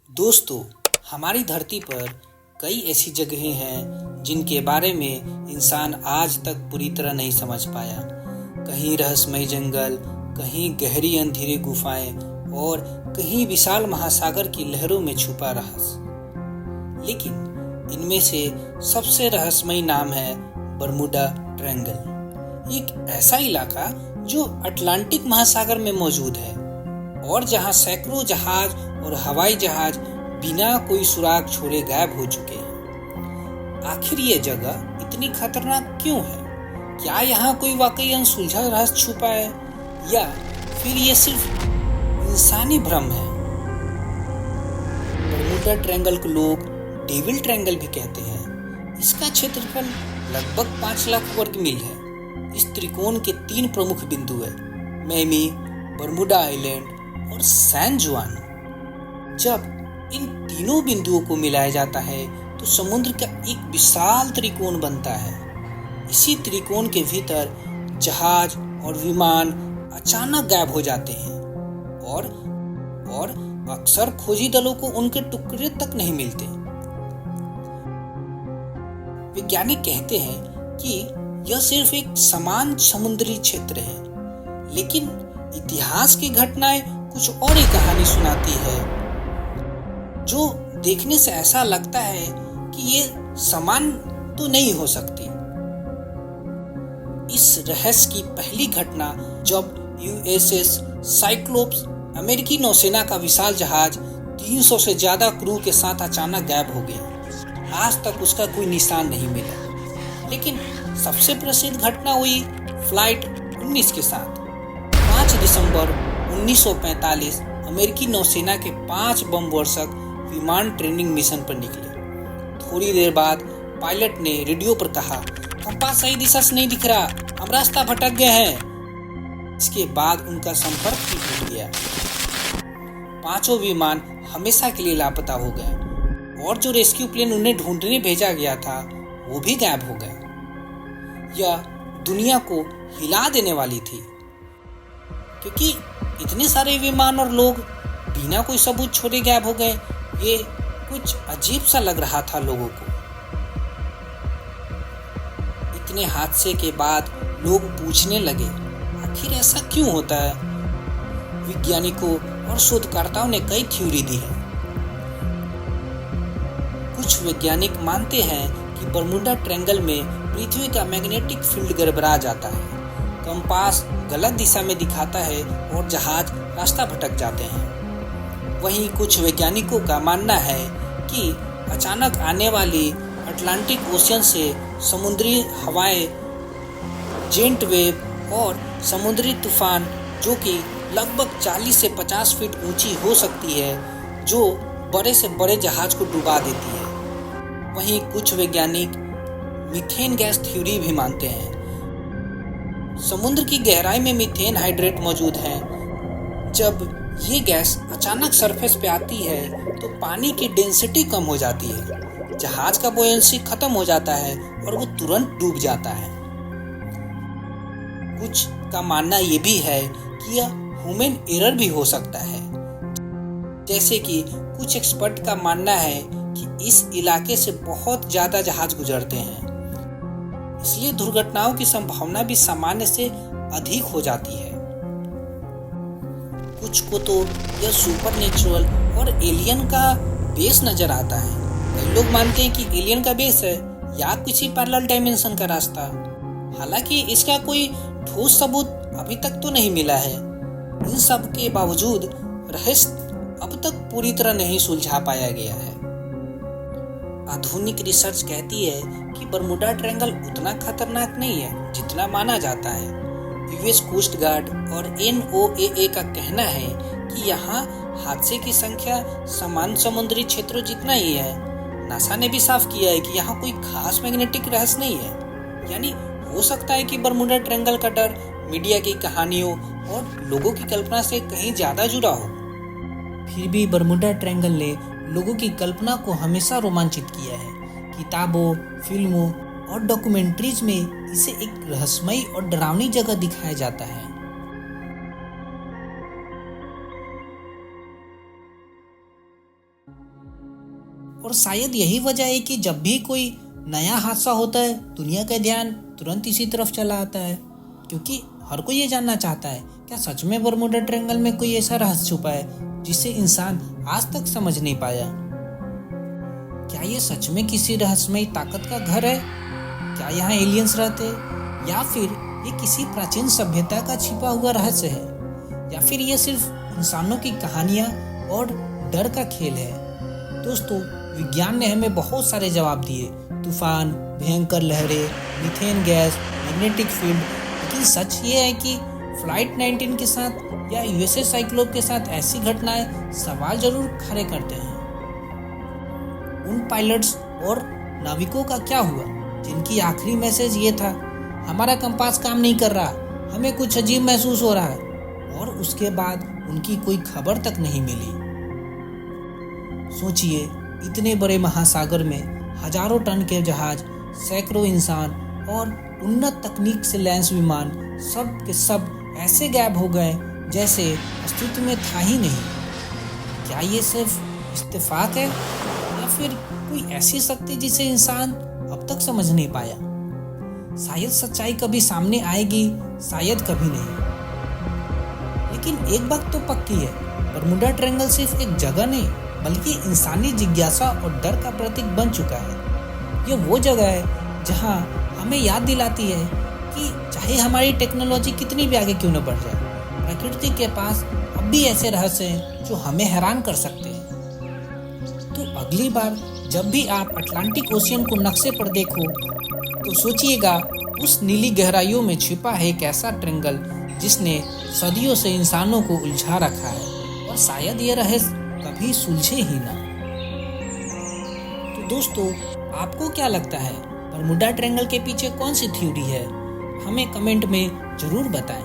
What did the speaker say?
दोस्तों, हमारी धरती पर कई ऐसी जगहें हैं जिनके बारे में इंसान आज तक पूरी तरह नहीं समझ पाया। कहीं रहस्यमय जंगल, कहीं गहरी अंधेरी गुफाएं और कहीं विशाल महासागर की लहरों में छुपा रहस्य। लेकिन इनमें से सबसे रहस्यमय नाम है बरमूडा ट्रायंगल। एक ऐसा इलाका जो अटलांटिक महासागर में मौजूद है और जहां सैकड़ों जहाज और हवाई जहाज बिना कोई सुराग छोड़े गायब हो चुके हैं। आखिर ये जगह इतनी खतरनाक क्यों है? क्या यहाँ कोई वाकई अनसुलझा रहस्य छुपा है या फिर ये सिर्फ इंसानी भ्रम है? बरमूडा ट्रायंगल को लोग डेविल ट्रायंगल भी कहते हैं। इसका क्षेत्रफल लगभग 5 लाख वर्ग मील है। इस त्रिकोण के 3 प्रमुख बिंदु है, मियामी, बरमूडा आइलैंड और सैन जुआन। जब इन तीनों बिंदुओं को मिलाया जाता है तो समुद्र का एक विशाल त्रिकोण बनता है। इसी त्रिकोण के भीतर जहाज और विमान अचानक गायब हो जाते हैं और अक्सर खोजी दलों को उनके टुकड़े तक नहीं मिलते। वैज्ञानिक कहते हैं कि यह सिर्फ एक समान समुद्री क्षेत्र है, लेकिन इतिहास की घटनाएं कुछ और ही कहानी सुनाती है, जो देखने से ऐसा लगता है कि ये समान तो नहीं हो सकती। इस रहस्य की पहली घटना जब यूएसएस साइक्लोप्स, अमेरिकी नौसेना का विशाल जहाज 300 से ज्यादा क्रू के साथ अचानक गायब हो गया। आज तक उसका कोई निशान नहीं मिला। लेकिन सबसे प्रसिद्ध घटना हुई फ्लाइट 19 के साथ। 5 दिसंबर 1945 अमेरिकी नौसेना के 5 बम वर्षक विमान ट्रेनिंग मिशन पर निकले। थोड़ी देर बाद पायलट ने रेडियो पर कहा, कंपास सही दिशा से नहीं दिख रहा, हम रास्ता भटक गए हैं। इसके बाद उनका संपर्क ही टूट गया। 5 विमान हमेशा के लिए लापता हो गए और जो रेस्क्यू प्लेन उन्हें ढूंढने भेजा गया था वो भी गायब हो गए। यह दुनिया को हिला देने वाली थी, क्योंकि इतने सारे विमान और लोग बिना कोई सबूत छोड़े गायब हो गए। ये कुछ अजीब सा लग रहा था लोगों को। इतने हादसे के बाद लोग पूछने लगे, आखिर ऐसा क्यों होता है? वैज्ञानिकों और शोधकर्ताओं ने कई थ्योरी दी है। कुछ वैज्ञानिक मानते हैं कि बरमूडा ट्रायंगल में पृथ्वी का मैग्नेटिक फील्ड गड़बड़ा जाता है, कंपास गलत दिशा में दिखाता है और जहाज रास्ता भटक जाते हैं। वहीं कुछ वैज्ञानिकों का मानना है कि अचानक आने वाली अटलांटिक ओशियन से समुद्री हवाएं, जेट वेव और समुद्री तूफान, जो कि लगभग 40 से 50 फीट ऊंची हो सकती है, जो बड़े से बड़े जहाज को डुबा देती है। वहीं कुछ वैज्ञानिक मीथेन गैस थ्योरी भी मानते हैं। समुद्र की गहराई में मीथेन हाइड्रेट मौजूद है। जब ये गैस अचानक सरफेस पे आती है तो पानी की डेंसिटी कम हो जाती है, जहाज का बुयंसी खत्म हो जाता है और वो तुरंत डूब जाता है। कुछ का मानना ये भी है कि यह ह्यूमन एरर भी हो सकता है, जैसे कि कुछ एक्सपर्ट का मानना है कि इस इलाके से बहुत ज्यादा जहाज गुजरते हैं, इसलिए दुर्घटनाओं की संभावना भी सामान्य से अधिक हो जाती है। कुछ को तो यह सुपरनेचुरल और एलियन का बेस नजर आता है। कई लोग मानते हैं कि एलियन का बेस है या किसी पैरेलल डायमेंशन का रास्ता। हालांकि इसका कोई ठोस सबूत अभी तक तो नहीं मिला है। इन सब के बावजूद रहस्य अब तक पूरी तरह नहीं सुलझा पाया गया है। आधुनिक रिसर्च कहती है कि बरमूडा ट्रायंगल उतना खतरनाक नहीं है जितना माना जाता है। यूएस कोस्ट गार्ड और NOAA का कहना है कि यहाँ हादसे की संख्या समान समुद्री क्षेत्रों जितना ही है। नासा ने भी साफ किया है कि यहाँ कोई खास मैग्नेटिक रहस्य नहीं है। यानी हो सकता है कि बरमूडा ट्रायंगल का डर मीडिया की कहानियों और लोगों की कल्पना से कहीं ज्यादा जुड़ा हो। फिर भी बरमूडा ट्रायंगल ने लोगों की कल्पना को हमेशा रोमांचित किया है। किताबों, फिल्मों और डॉक्यूमेंट्रीज में इसे एक रहस्यमय और डरावनी जगह दिखाया जाता है। और शायद यही वजह है कि जब भी कोई नया हादसा होता है दुनिया का ध्यान तुरंत इसी तरफ चला आता है, क्योंकि हर कोई ये जानना चाहता है क्या सच में बरमूडा ट्रायंगल में कोई ऐसा रहस्य छुपा है जिसे इंसान आज तक समझ नहीं पाया। क्या ये सच में किसी रहस्यमयी ताकत का घर है? क्या यहाँ एलियंस रहते या फिर ये किसी प्राचीन सभ्यता का छिपा हुआ रहस्य है, या फिर ये सिर्फ इंसानों की कहानियाँ और डर का खेल है? दोस्तों, विज्ञान ने हमें बहुत सारे जवाब दिए, तूफान, भयंकर लहरें, मीथेन गैस, मैग्नेटिक फील्ड, लेकिन सच ये है कि फ्लाइट 19 के साथ या यूएसएस साइक्लोप के साथ ऐसी घटनाएं सवाल जरूर खड़े करते हैं। उन पायलट्स और नाविकों का क्या हुआ जिनकी आखिरी मैसेज ये था, हमारा कंपास काम नहीं कर रहा, हमें कुछ अजीब महसूस हो रहा है, और उसके बाद उनकी कोई खबर तक नहीं मिली। सोचिए, इतने बड़े महासागर में हजारों टन के जहाज, सैकड़ों इंसान और उन्नत तकनीक से लैंस विमान सब के सब ऐसे गायब हो गए जैसे अस्तित्व में था ही नहीं। क्या ये सिर्फ इत्तेफाक है या फिर कोई ऐसी शक्ति जिसे इंसान अब तक समझ नहीं पाया? शायद सच्चाई कभी सामने आएगी, शायद कभी नहीं। लेकिन एक बात तो पक्की है, बरमूडा ट्रायंगल सिर्फ एक जगह नहीं बल्कि इंसानी जिज्ञासा और डर का प्रतीक बन चुका है। ये वो जगह है जहां हमें याद दिलाती है कि चाहे हमारी टेक्नोलॉजी कितनी भी आगे क्यों न बढ़ जाए, प्रकृति के पास अब भी ऐसे रहस्य हैं जो हमें हैरान कर सकते हैं। तो अगली बार जब भी आप अटलांटिक ओशियन को नक्शे पर देखो तो सोचिएगा उस नीली गहराइयों में छिपा है एक ऐसा ट्रायंगल जिसने सदियों से इंसानों को उलझा रखा है, और शायद ये रहस्य कभी सुलझे ही ना। तो दोस्तों, आपको क्या लगता है बरमूडा ट्रायंगल के पीछे कौन सी थ्योरी है? हमें कमेंट में जरूर बताएं।